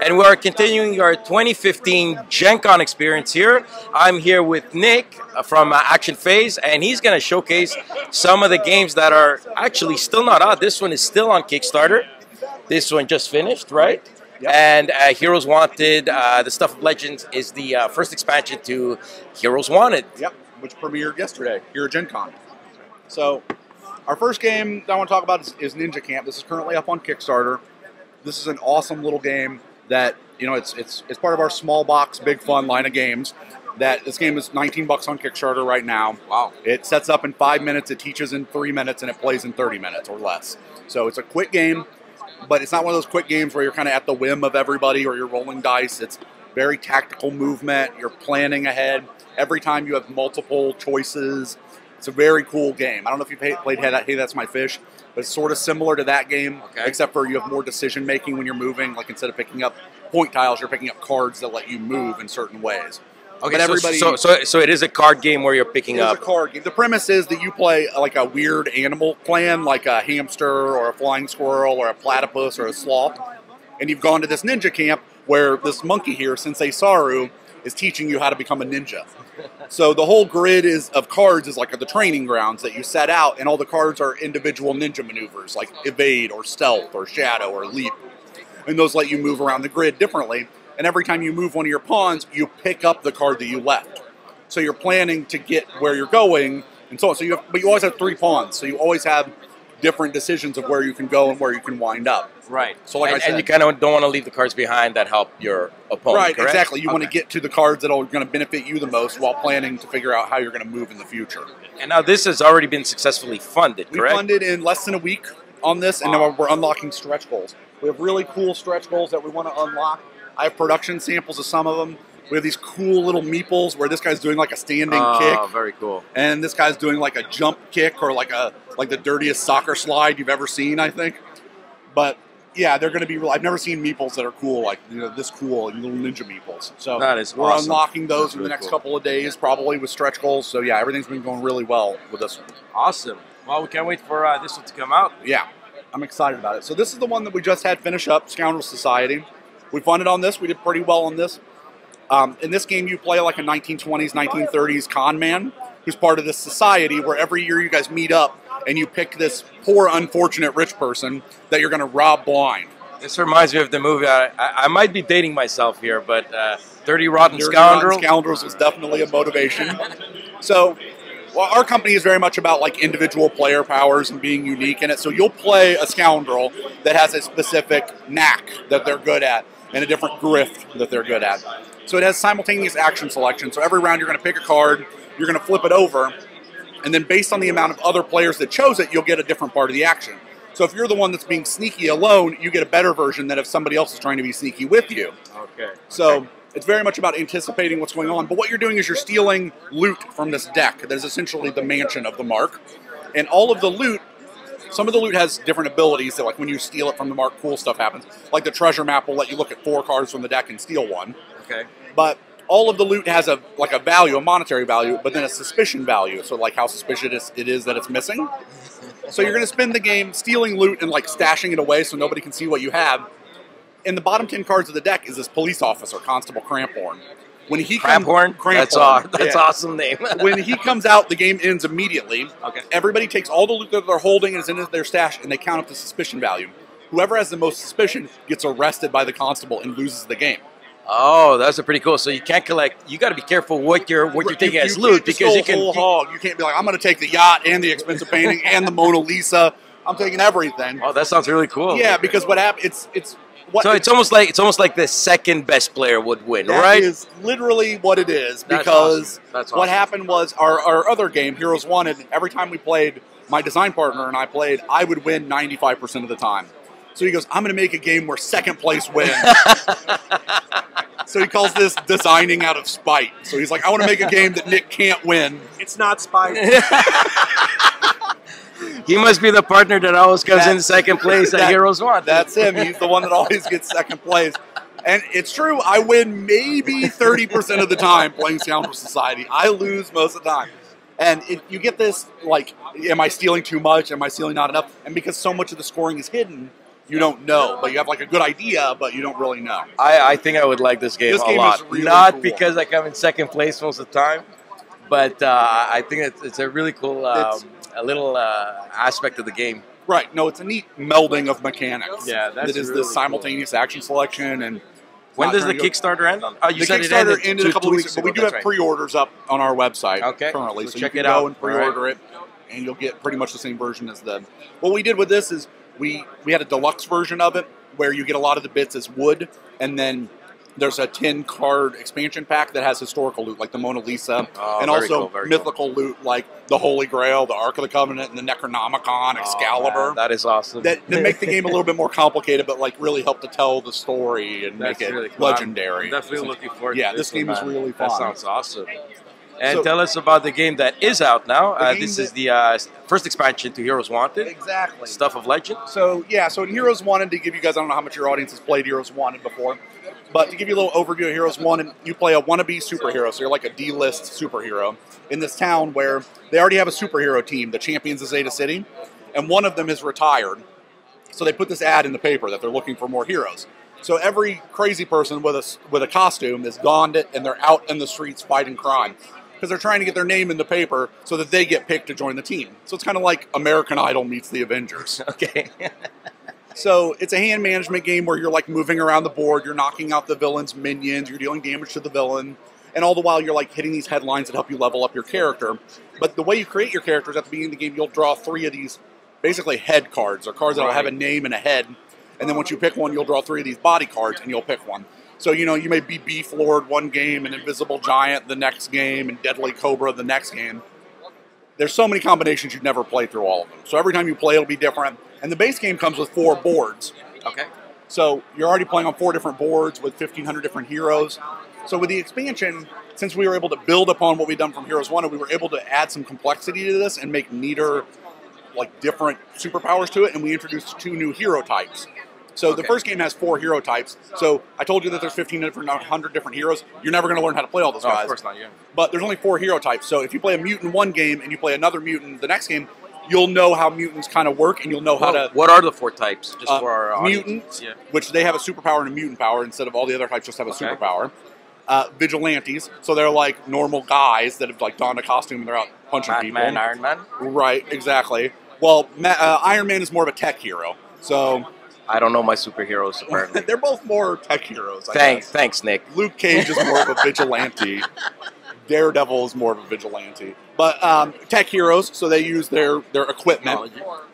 and we are continuing our 2015 Gen Con experience here. I'm here with Nick from Action Phase, and he's going to showcase some of the games that are actually still not out. This one is still on Kickstarter. This one just finished, right? Yep. And Heroes Wanted, the Stuff of Legends, is the first expansion to Heroes Wanted. Yep, which premiered yesterday here at Gen Con. So, our first game that I want to talk about is Ninja Camp. This is currently up on Kickstarter. This is an awesome little game that, you know, it's part of our small box, big fun line of games. That this game is $19 on Kickstarter right now. Wow. It sets up in 5 minutes, it teaches in 3 minutes, and it plays in 30 minutes or less. So it's a quick game, but it's not one of those quick games where you're kind of at the whim of everybody or you're rolling dice. It's very tactical movement. You're planning ahead. Every time you have multiple choices. It's a very cool game. I don't know if you've played Hey, That's My Fish, but it's sort of similar to that game, except for you have more decision making when you're moving. Like instead of picking up point tiles, you're picking up cards that let you move in certain ways. Okay, so it is a card game where you're picking up. It's a card game. The premise is that you play like a weird animal clan, like a hamster or a flying squirrel or a platypus or a sloth, and you've gone to this ninja camp where this monkey here, Sensei Saru, is teaching you how to become a ninja. So the whole grid of cards is like the training grounds that you set out, and all the cards are individual ninja maneuvers, like evade or stealth or shadow or leap. And those let you move around the grid differently. And every time you move one of your pawns, you pick up the card that you left. So you're planning to get where you're going, and so on. So but you always have 3 pawns, so you always have different decisions of where you can go and where you can wind up. Right. So like I said, and you kind of don't want to leave the cards behind that help your opponent, right, correct? Exactly. You want to get to the cards that are going to benefit you the most while planning to figure out how you're going to move in the future. And now this has already been successfully funded, correct? We funded in less than a week on this, and now we're unlocking stretch goals. We have really cool stretch goals that we want to unlock. I have production samples of some of them. We have these cool little meeples where this guy's doing like a standing kick. Oh, very cool. And this guy's doing like a jump kick or like the dirtiest soccer slide you've ever seen, I think. But yeah, they're going to be real. I've never seen meeples that are cool, like, you know, this cool, little ninja meeples. So that is we're awesome. unlocking those in the next couple of days, probably with stretch goals. So yeah, everything's been going really well with this one. Awesome. Well, we can't wait for this one to come out. Yeah, I'm excited about it. So this is the one that we just had finish up, Scoundrel Society. We funded on this. We did pretty well on this. In this game, you play like a 1920s, 1930s con man who's part of this society where every year you guys meet up and you pick this poor, unfortunate rich person that you're going to rob blind. This reminds me of the movie. I might be dating myself here, but Dirty Rotten Scoundrels. Rotten Scoundrels was definitely a motivation. So, well, our company is very much about like individual player powers and being unique in it. So you'll play a scoundrel that has a specific knack that they're good at and a different grift that they're good at. So it has simultaneous action selection. So every round you're going to pick a card, you're going to flip it over, and then based on the amount of other players that chose it, you'll get a different part of the action. So if you're the one that's being sneaky alone, you get a better version than if somebody else is trying to be sneaky with you. Okay. So it's very much about anticipating what's going on. But what you're doing is you're stealing loot from this deck that is essentially the mansion of the mark. And all of the loot, some of the loot has different abilities. So like when you steal it from the mark, cool stuff happens. Like the treasure map will let you look at 4 cards from the deck and steal one. Okay. But all of the loot has a value, a monetary value, but then a suspicion value. So like how suspicious it is that it's missing. So you're going to spend the game stealing loot and like stashing it away so nobody can see what you have. In the bottom 10 cards of the deck is this police officer, Constable Cramphorn. When he Cramphorn? That's awesome name. When he comes out, the game ends immediately. Okay. Everybody takes all the loot that they're holding and is in their stash, and they count up the suspicion value. Whoever has the most suspicion gets arrested by the constable and loses the game. Oh, that's a pretty cool. So you can't collect. You got to be careful what you're taking as loot because you can. Whole hog. You can't be like, I'm going to take the yacht and the expensive painting and the Mona Lisa. I'm taking everything. Oh, that sounds really cool. Yeah, because what happens? It's almost like the second best player would win, right? That is literally what it is. That's because awesome. That's awesome. What happened was our other game, Heroes Wanted. Every time we played, my design partner and I played, I would win 95% of the time. So he goes, I'm going to make a game where second place wins. So he calls this designing out of spite. So he's like, I want to make a game that Nick can't win. It's not spite. He must be the partner that always comes in second place at Heroes Wanted. That's him. He's the one that always gets second place. And it's true, I win maybe 30% of the time playing Scoundrel Society. I lose most of the time. And you get this, like, am I stealing too much? Am I stealing not enough? And because so much of the scoring is hidden, you don't know, but you have like a good idea, but you don't really know. I think I would like this game This a game lot. is really Not cool. because I come in second place most of the time, but I think it's a really cool a little aspect of the game. Right. No, it's a neat melding of mechanics. Yeah, that's It is really this simultaneous action selection. And when not does the trying to go- Kickstarter end? Oh, you The said it Kickstarter ended a couple two weeks ago, but we do That's have right. pre-orders up on our website Okay. currently, So so check you it can go out. and pre-order it, and you'll get pretty much the same version as the. What we did with this is we had a deluxe version of it where you get a lot of the bits as wood, and then there's a 10-card expansion pack that has historical loot like the Mona Lisa, Oh, and very also cool, very mythical loot like the Holy Grail, the Ark of the Covenant, and the Necronomicon, Excalibur. Man, that is awesome. That make the game a little bit more complicated, but like really help to tell the story and That's make it really cool. legendary. I'm definitely looking forward Yeah, to this game one, is man. really fun. That sounds awesome. And So- tell us about the game that is out now. game This is that- the first expansion to Heroes Wanted, Exactly. Stuff of Legend. So yeah, so in Heroes Wanted, to give you guys, I don't know how much your audience has played Heroes Wanted before, but to give you a little overview of Heroes Wanted, you play a wannabe superhero, so you're like a D-list superhero in this town where they already have a superhero team, the Champions of Zeta City, and one of them is retired. So they put this ad in the paper that they're looking for more heroes. So every crazy person with a costume is donned it, and they're out in the streets fighting crime because they're trying to get their name in the paper so that they get picked to join the team. So it's kind of like American Idol meets the Avengers. Okay. So it's a hand management game where you're like moving around the board, you're knocking out the villain's minions, you're dealing damage to the villain, and all the while you're like hitting these headlines that help you level up your character. But the way you create your characters at the beginning of the game, you'll draw 3 of these basically head cards, or cards that'll have a name and a head. And then once you pick one, you'll draw 3 of these body cards, and you'll pick one. So, you know, you may be Beef Lord one game, and Invisible Giant the next game, and Deadly Cobra the next game. There's so many combinations you'd never play through all of them. So every time you play, it'll be different. And the base game comes with 4 boards. Okay. So you're already playing on 4 different boards with 1,500 different heroes. So with the expansion, since we were able to build upon what we've done from Heroes 1, we were able to add some complexity to this and make neater, like different superpowers to it, and we introduced 2 new hero types. So the first game has 4 hero types. So I told you that there's 1,500 different heroes. You're never going to learn how to play all those guys. Of course not, yeah. But there's only 4 hero types. So if you play a mutant one game and you play another mutant the next game, you'll know how mutants kind of work, and you'll know how to... What are the 4 types, just for our audience? Mutants, Yeah. which they have a superpower and a mutant power instead of all the other types just have a superpower. Vigilantes, so they're like normal guys that have like donned a costume and they're out punching people. Batman, Iron Man? Right, exactly. Well, Iron Man is more of a tech hero, so... I don't know my superheroes, apparently. They're both more tech heroes, I guess. Thanks, Nick. Luke Cage is more of a vigilante. Daredevil is more of a vigilante. But tech heroes, so they use their equipment.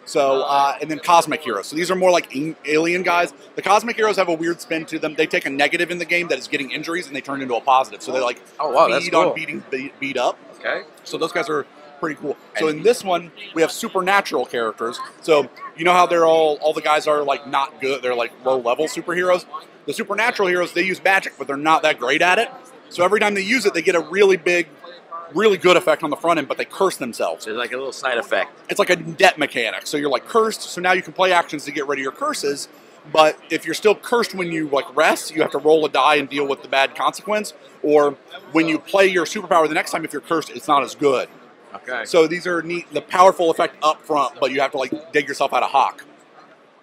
So, and then cosmic heroes. So these are more like alien guys. The cosmic heroes have a weird spin to them. They take a negative in the game that is getting injuries, and they turn into a positive. So they like that's feed cool. on beating beat up. Okay. So those guys are pretty cool. So in this one, we have supernatural characters. So you know how they're all the guys are like not good. They're like low level superheroes. The supernatural heroes, they use magic, but they're not that great at it. So every time they use it, they get a really big, really good effect on the front end, but they curse themselves. There's like a little side effect. It's like a debt mechanic. So you're like cursed, so now you can play actions to get rid of your curses, but if you're still cursed when you like rest, you have to roll a die and deal with the bad consequence, or when you play your superpower the next time, if you're cursed, it's not as good. Okay. So these are neat, the powerful effect up front, but you have to like dig yourself out of hock.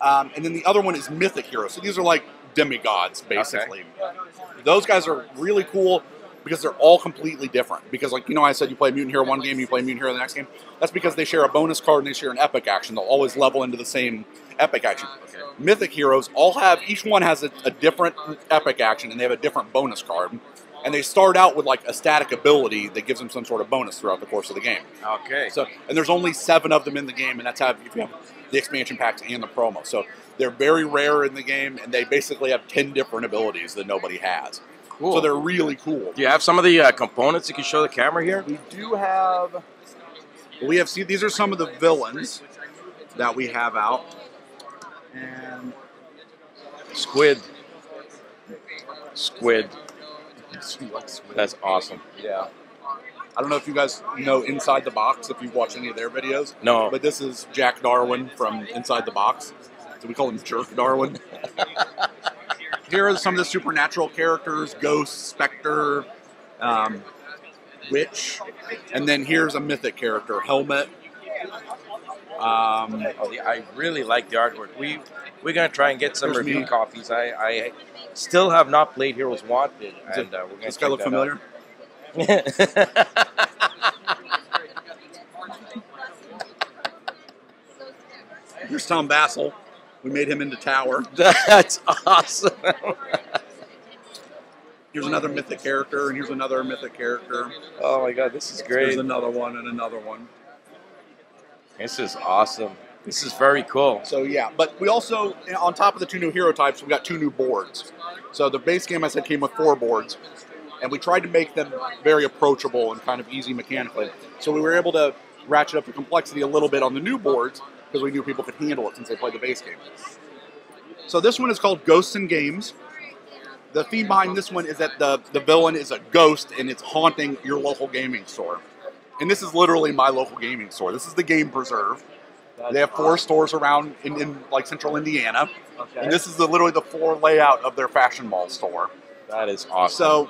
And then the other one is mythic heroes. So these are like demigods, basically. Okay. Those guys are really cool because they're all completely different. Because, like, you know, I said you play Mutant Hero one game, you play Mutant Hero the next game. That's because they share a bonus card and they share an epic action. They'll always level into the same epic action. Okay. Mythic heroes all have, each one has a different epic action, and they have a different bonus card. And they start out with, like, a static ability that gives them some sort of bonus throughout the course of the game. Okay. So, and there's only 7 of them in the game, and that's how if you have the expansion packs and the promo. So they're very rare in the game, and they basically have 10 different abilities that nobody has. Cool. So they're really cool. Do you have some of the components you can show the camera here? We do have. See, these are some of the villains that we have out. And Squid. That's awesome. Yeah. I don't know if you guys know Inside the Box, if you've watched any of their videos. No. But this is Jack Darwin from Inside the Box. So we call him Jerk Darwin. Here are some of the supernatural characters: Ghost, Spectre, Witch, and then here's a mythic character, Helmet. I really like the artwork. we're gonna try and get some Here's review me. copies. I still have not played Heroes Wanted, and we're gonna This guy check look that familiar? out. Here's Tom Bassel. We made him into Tower. That's awesome. Here's another mythic character, and here's another mythic character. Oh my god, this is Here's great. another one and another one. This is awesome. This is very cool. So yeah, but we also, on top of the 2 new hero types, we got 2 new boards. So the base game, I said, came with 4 boards, and we tried to make them very approachable and kind of easy mechanically. So we were able to ratchet up the complexity a little bit on the new boards because we knew people could handle it since they played the base game. So this one is called Ghosts and Games. The theme behind this one is that the villain is a ghost and it's haunting your local gaming store. And this is literally my local gaming store. This is the Game Preserve. They have 4 stores around in like central Indiana. Okay. And this is literally the floor layout of their Fashion Mall store. That is awesome. So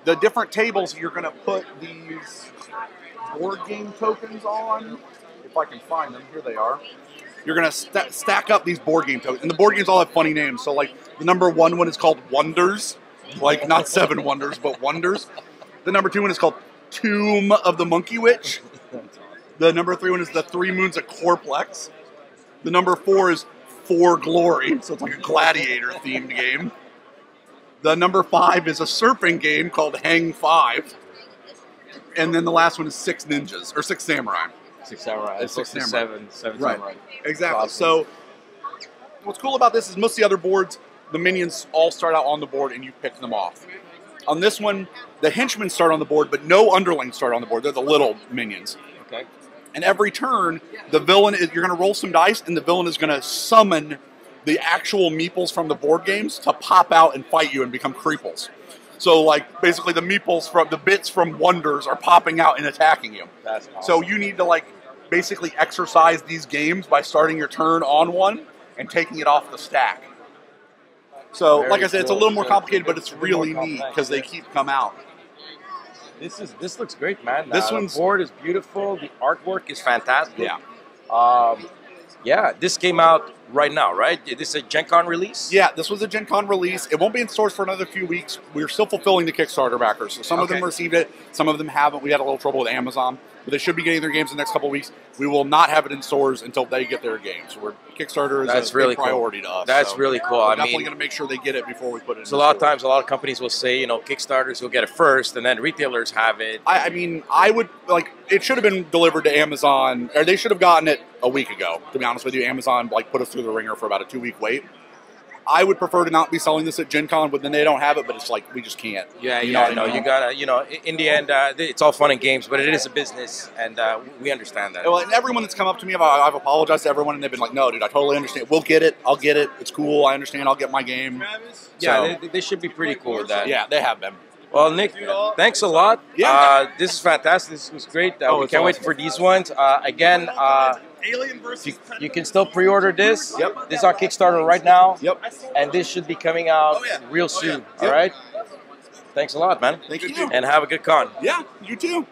the different tables you're going to put these board game tokens on. If I can find them, here they are. You're going to stack up these board game tokens. And the board games all have funny names. So like the number 1 one is called Wonders. Like not 7 Wonders, but Wonders. The number 2 one is called Tomb of the Monkey Witch. The number 3 one is the 3 Moons of Corplex. The number 4 is For Glory. So it's like a gladiator themed game. The number 5 is a surfing game called Hang 5. And then the last one is 6 Ninjas, or 6 Samurai. 6 Samurai. It's 6 Samurai. Seven Right. Samurai. Exactly. Awesome. So what's cool about this is most of the other boards, the minions all start out on the board and you pick them off. On this one, the henchmen start on the board, but no underlings start on the board. They're the little minions. Okay. And every turn, the villain is, you're going to roll some dice, and the villain is going to summon the actual meeples from the board games to pop out and fight you and become creeples. So, like, basically the meeples from the bits from Wonders are popping out and attacking you. That's awesome. So you need to, like, basically exercise these games by starting your turn on one and taking it off the stack. So, Very like I said, it's a cool. little more So complicated, but it's a little more really neat complex, because they yeah. keep come out. This looks great, man. This The one's- board is beautiful. The artwork is fantastic. Yeah. Yeah, this came out right now, right? This is a Gen Con release? Yeah, this was a Gen Con release. It won't be in stores for another few weeks. We're still fulfilling the Kickstarter backers. So some of them Okay. received it, some of them haven't. We had a little trouble with Amazon, but they should be getting their games in the next couple of weeks. We will not have it in stores until they get their games. Kickstarter is That's a really big priority to us. That's so really cool. We're I definitely mean, going to make sure they get it before we put it in so a the lot of store. times, a lot of companies will say, Kickstarters will get it first, and then retailers have it. I mean, I would, like, it should have been delivered to Amazon, or they should have gotten it a week ago, to be honest with you. Amazon, like, put us through the ringer for about a 2-week wait. I would prefer to not be selling this at Gen Con, but then they don't have it, but it's like, we just can't. Yeah, You know what I no, mean? you gotta, in the end, it's all fun and games, but it is a business, and we understand that. Well, and everyone that's come up to me, I've apologized to everyone, and they've been like, no, dude, I totally understand. We'll get it. I'll get it. It's cool. I understand. I'll get my game. Yeah, So, they should be pretty cool with that. yeah, they have been. Well, Nick, thanks a lot. Yeah. This is fantastic. This was great. Oh, We it's can't wait awesome. for these ones. Again, you can still pre-order this. Yep. This is on Kickstarter right now. Yep. And this should be coming out real soon. Yep. All right. Thanks a lot, man. Thank you. And have a good con. Yeah, you too.